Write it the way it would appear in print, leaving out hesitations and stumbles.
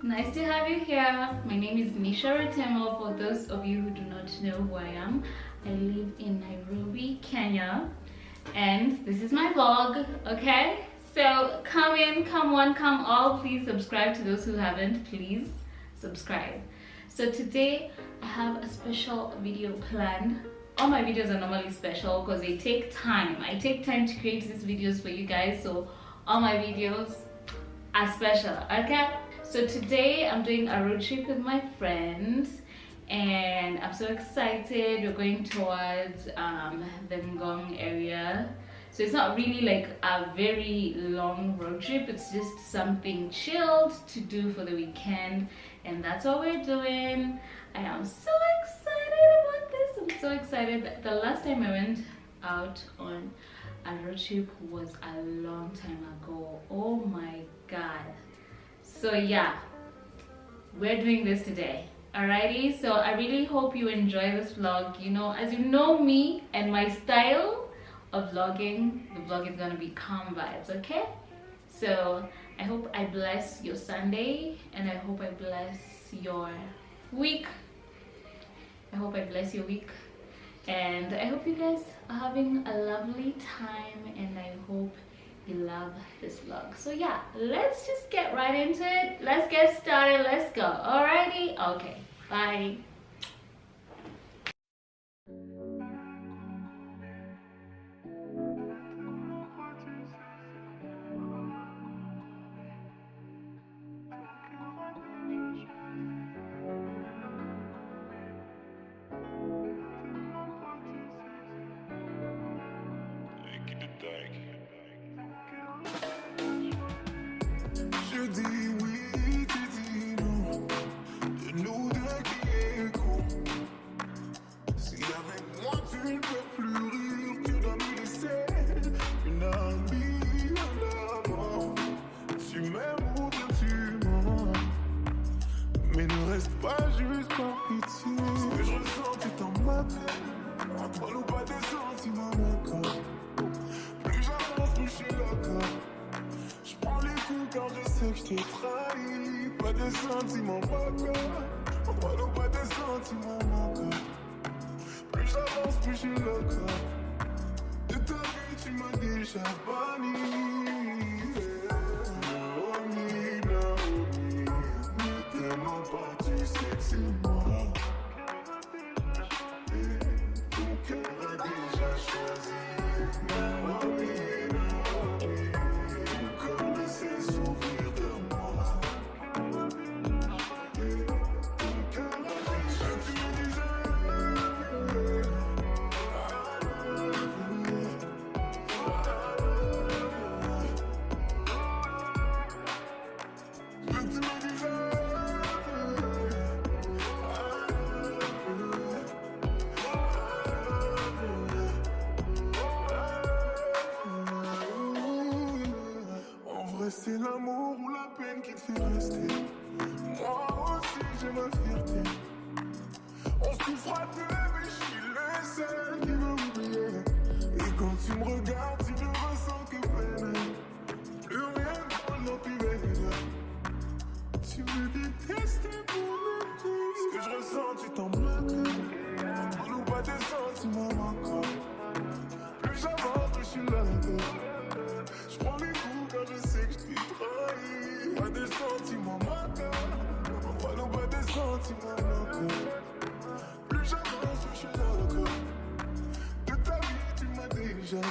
Nice to have you here. My name is Nisha. For those of you who do not know who I am, I live in Nairobi, Kenya, and this is my vlog, okay? So come in, come one, come all. Please subscribe to those who haven't. Please subscribe. So today I have a special video planned. All my videos are normally special because they take time. I take time to create these videos for you guys, so all my videos are special, okay? So today I'm doing a road trip with my friends and I'm so excited. We're going towards the Ngong area. So it's not really like a very long road trip, it's just something chilled to do for the weekend, and that's what we're doing. I am so excited about this. I'm so excited. The last time I went out on a road trip was a long time ago. Oh my god. So yeah, we're doing this today. Alrighty, so I really hope you enjoy this vlog. You know, as you know me and my style of vlogging, the vlog is gonna be calm vibes, okay? So I hope I bless your Sunday and I hope I bless your week. I hope I bless your week, and I hope you guys are having a lovely time, and I hope you love this vlog. So yeah, let's just get right into it. Let's get started. Let's go. Alrighty, okay, bye. Je dis oui, tu dis non. De nous deux qui est con. Si avec moi tu ne peux plus rire, tu dois me laisser une amie à la mort. Tu m'aimes ou bien tu mens, mais ne reste pas juste par pitié. Ce que je ressens, tu t'en moques. Entre nous, pas des sentiments manquants. Plus j'avance, plus je suis loco. Je prends les coups quand je sais que je t'ai trahi. Pas de sentiments manquants. Entre nous, pas de sentiments manquants. Plus j'avance, plus je suis loco. De ta vie, tu m'as déjà banni. Naomi, Naomi, ne t'aimant pas, tu sais que c'est moi. Ton cœur a déjà choisi. Naomi, Naomi, comme laisser s'ouvrir de moi. Ton cœur a déjà choisi. En vrai, c'est l'amour ou la peine qui te fait rester. Moi aussi, j'ai ma fierté. On souffre à deux, mais je suis le seul qui veut oublier. Et quand tu me regardes, tu ne ressens que peine. Plus rien dans nos pubères. Tu me détestes pour le coup. Ce que je ressens, tu t'en moques. Entre nous, pas de sentiments manquants. Plus j'avance, plus je suis là. Je prends les coups quand je sais que je t'ai trahi. Pas de sentiments manquants. Entre nous, pas de sentiments manquants. Plus j'avance, plus je suis là. De ta vie, tu m'as déjà